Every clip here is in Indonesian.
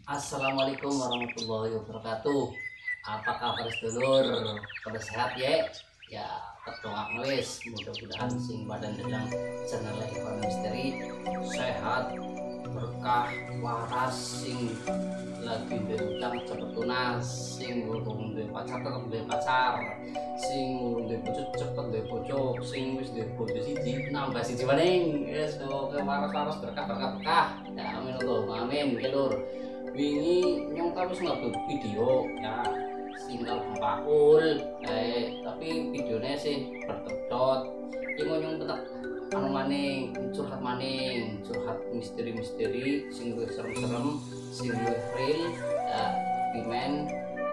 Assalamualaikum warahmatullahi wabarakatuh. Apa kabar sedulur? Pada sehat ya? Ya, ketongak nulis. Mudah-mudahan sing badan sedang channel Ekonomi Misteri sehat, berkah, waras, sing lagi berutang cepet lunas, sing urung duwe pacar tetep duwe pacar, sing urung duwe bojo cepet duwe bojo, sing wis duwe bojo siji nambah siji maning. Semoga waras-waras berkah. Ya amin Allahumma amin. Lur, wingi nyong wis ngupload video ya single Paul tapi videonya sih berkedot yang nyong tetap anu maning curhat misteri sing luwih serem-serem sing luwih real ya pimen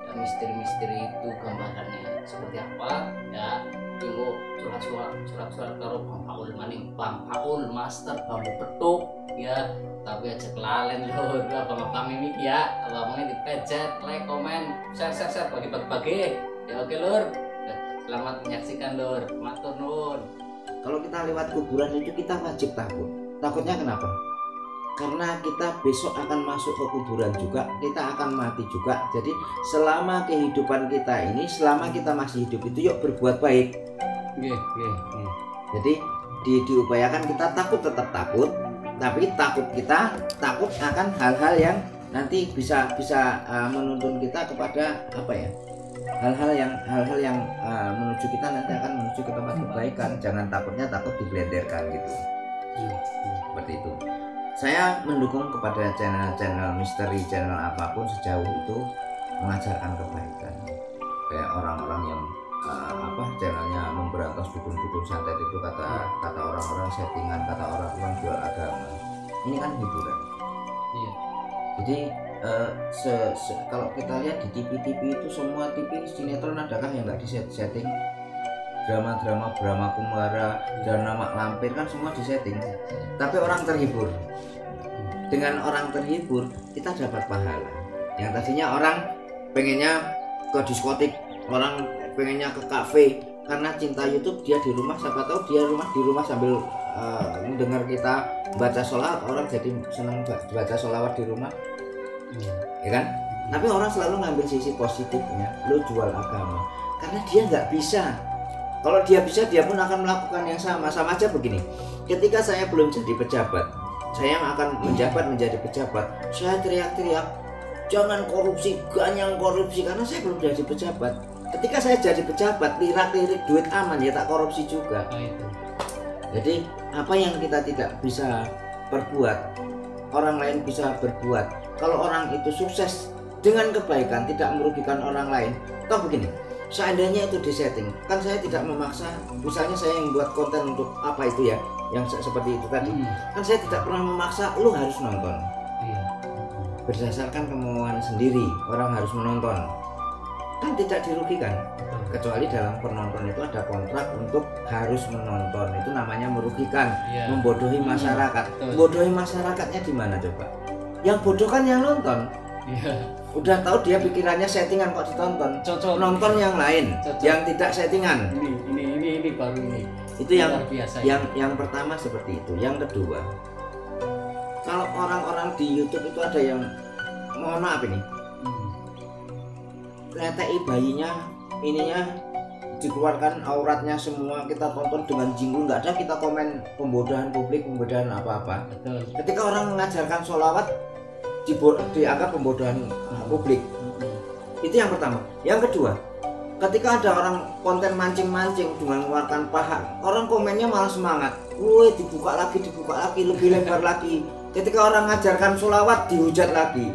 ya, misteri itu gambarannya seperti apa ya tinggu curhat karo Bang Paul maning Bang Paul master bambu petuk ya tapi aja kelalen lho abang-abang ini ya abangnya dipejet like komen share bagi ya oke lur selamat menyaksikan lur matur nuwun. Kalau kita lewat kuburan itu kita wajib takut. Takutnya kenapa? Karena kita besok akan masuk ke kuburan juga, kita akan mati juga. Jadi selama kehidupan kita ini, selama kita masih hidup itu yuk berbuat baik. Jadi diupayakan kita tetap takut, tapi kita takut akan hal-hal yang nanti bisa menuntun kita kepada apa ya? Hal-hal yang menuju kita nanti akan menuju ke tempat kebaikan. Jangan takut diblenderkan gitu. Seperti itu. Saya mendukung kepada channel misteri, channel apapun sejauh itu mengajarkan kebaikan. Kayak orang-orang yang channelnya memberantas dukun-dukun santet itu kata orang-orang settingan, kata orang-orang jual agama. Ini kan hiburan. Iya. Jadi kalau kita lihat di TV itu semua TV sinetron adakah yang nggak disetting? Drama-drama Brahma Kumara, drama Mak Lampir kan semua disetting. Tapi orang terhibur. Dengan orang terhibur kita dapat pahala. Yang tadinya orang pengennya ke diskotik, orang pengennya ke kafe karena cinta YouTube, dia di rumah, siapa tahu dia di rumah sambil mendengar kita baca sholawat, orang jadi senang baca sholawat di rumah. Ya kan? Tapi orang selalu ngambil sisi positifnya. Lo jual agama karena dia nggak bisa. Kalau dia bisa, dia pun akan melakukan yang sama aja begini. Ketika saya belum jadi pejabat, saya akan menjabat menjadi pejabat, saya teriak-teriak jangan korupsi, ganyang korupsi, karena saya belum jadi pejabat. Ketika saya jadi pejabat, lirak-lirik duit aman ya tak korupsi juga. Jadi apa yang kita tidak bisa perbuat, orang lain bisa berbuat. Kalau orang itu sukses dengan kebaikan, tidak merugikan orang lain. Toh begini, seandainya itu disetting, kan saya tidak memaksa. Misalnya saya yang buat konten untuk apa itu ya, yang seperti itu tadi, kan saya tidak pernah memaksa lu harus nonton. Berdasarkan kemauan sendiri, orang harus menonton. Kan tidak dirugikan. Kecuali dalam penonton itu ada kontrak untuk harus menonton, itu namanya merugikan, membodohi masyarakat. Membodohi masyarakatnya di mana coba? Yang bodoh kan yang nonton. Udah tahu dia pikirannya settingan kok ditonton. Nonton yang lain, yang tidak settingan. Ini baru ini. Itu yang pertama seperti itu. Yang kedua, kalau orang-orang di YouTube itu ada yang mohon maaf ini, ngetei bayinya, ininya dikeluarkan auratnya semua, kita tonton dengan jingle, nggak ada kita komen pembodohan publik, pembodohan apa-apa. Ketika orang mengajarkan sholawat dianggap pembodohan publik. Itu yang pertama. Yang kedua, ketika ada orang konten mancing-mancing dengan mengeluarkan paha, orang komennya malah semangat, woi dibuka lagi, lebih lebar lagi. Ketika orang mengajarkan sholawat dihujat lagi.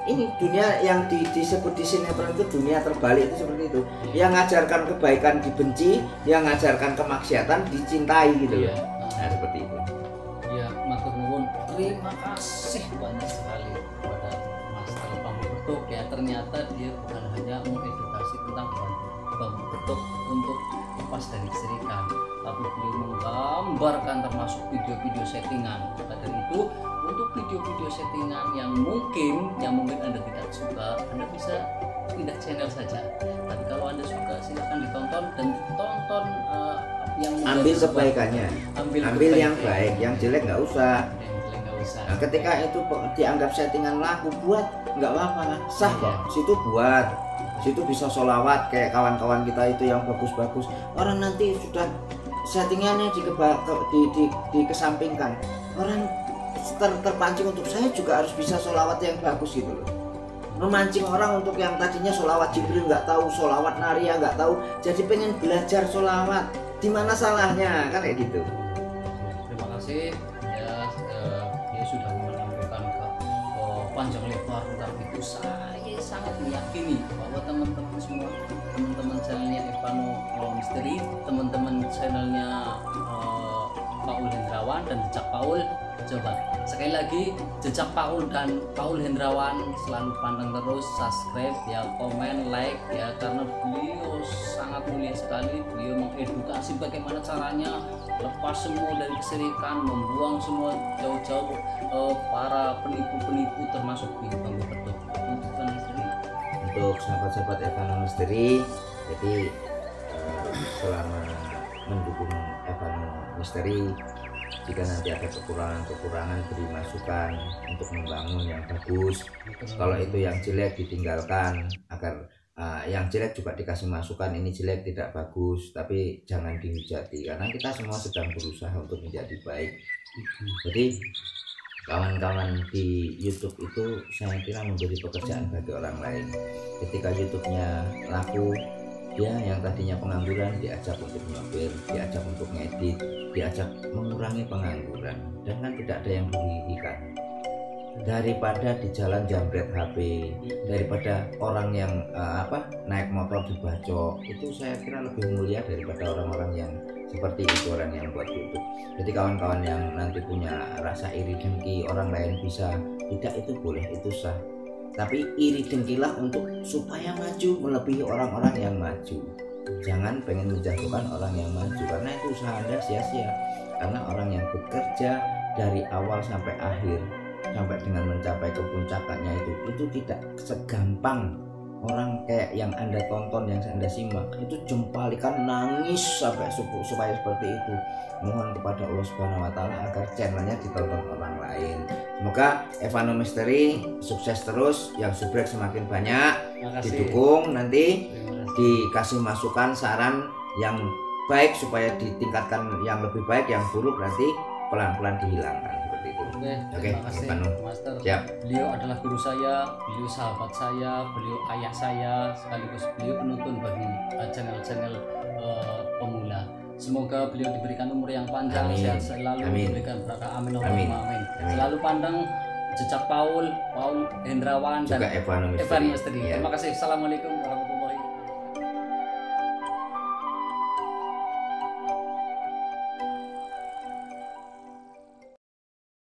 Ini dunia yang disebut di sinetron itu dunia terbalik, itu seperti itu. Yang mengajarkan kebaikan dibenci, yang mengajarkan kemaksiatan dicintai gitu. Nah seperti itu. Ya, matur nuwun. Terima kasih banyak sekali kepada Master Bambu Petuk ya. Ternyata dia bukan hanya mengedukasi tentang bambu petuk untuk lepas dari kesirikan, tapi beliau menggambarkan termasuk video-video settingan. Maka dari itu, untuk video-video settingan yang mungkin Anda tidak suka, Anda bisa pindah channel saja. Tapi kalau Anda suka, silakan ditonton dan tonton yang ambil kebaikannya, ambil yang baik, yang jelek nggak usah. nggak usah. Nah, ketika itu dianggap settingan lagu, buat nggak apa-apa, sah kok. Situ buat, situ bisa sholawat kayak kawan-kawan kita itu yang bagus-bagus. Orang nanti sudah settingannya dikesampingkan. Orang terpancing untuk saya juga harus bisa sholawat yang bagus gitu loh. Memancing orang untuk yang tadinya sholawat Jibril nggak tahu, sholawat Naria nggak tahu, jadi pengen belajar sholawat. Di mana salahnya kan kayak gitu. Terima kasih ya, dia sudah menyampaikan ke panjang lebar tentang itu. Saya sangat meyakini bahwa teman-teman semua, teman-teman channelnya Evano Misteri, teman-teman channelnya Paul Hendrawan dan Jejak Paul, coba sekali lagi Jejak Paul dan Paul Hendrawan selalu pantang terus, subscribe ya, komen, like ya, karena beliau sangat mulia sekali. Beliau mengedukasi bagaimana caranya lepas semua dari kesirikan, membuang semua jauh-jauh para penipu-penipu termasuk bangku pedut. Untuk sahabat-sahabat Evano Misteri, jadi selama mendukung Evano Misteri, jika nanti ada kekurangan beri masukan untuk membangun yang bagus. Kalau itu yang jelek ditinggalkan, agar yang jelek juga dikasih masukan, ini jelek tidak bagus, tapi jangan dihujati karena kita semua sedang berusaha untuk menjadi baik. Jadi kawan-kawan di YouTube itu saya kira menjadi pekerjaan bagi orang lain. Ketika YouTube-nya laku, dia yang tadinya pengangguran diajak untuk nyopir, diajak untuk ngedit, diajak mengurangi pengangguran, dan kan tidak ada yang dirugikan. Daripada di jalan jambret HP, daripada orang yang naik motor dibacok, itu saya kira lebih mulia daripada orang-orang yang seperti itu, orang yang buat YouTube. Jadi kawan-kawan yang nanti punya rasa iri dengki orang lain bisa tidak, itu boleh, itu sah. Tapi iri dengkilah untuk supaya maju melebihi orang-orang yang maju. Jangan pengen menjatuhkan orang yang maju, karena itu usaha Anda sia-sia. Karena orang yang bekerja dari awal sampai akhir, sampai dengan mencapai kepuncakannya itu tidak segampang orang kayak yang Anda tonton, yang Anda simak. Itu jempalikan, nangis sampai supaya seperti itu. Mohon kepada Allah Subhanahu wa taala agar channelnya ditonton orang lain. Semoga Evano Misteri sukses terus, yang subrek semakin banyak, didukung, nanti dikasih masukan, saran yang baik supaya ditingkatkan yang lebih baik, yang buruk nanti pelan-pelan dihilangkan seperti itu. Oke, terima kasih Master. Siap. Beliau adalah guru saya, beliau sahabat saya, beliau ayah saya, sekaligus beliau penuntun bagi channel-channel pemula. Semoga beliau diberikan umur yang panjang, sehat selalu, diberikan berkah, amin, amin. Selalu pandang Jejak Paul Hendrawan, juga dan Evano Misteri. Terima kasih. Assalamualaikum warahmatullahi wabarakatuh.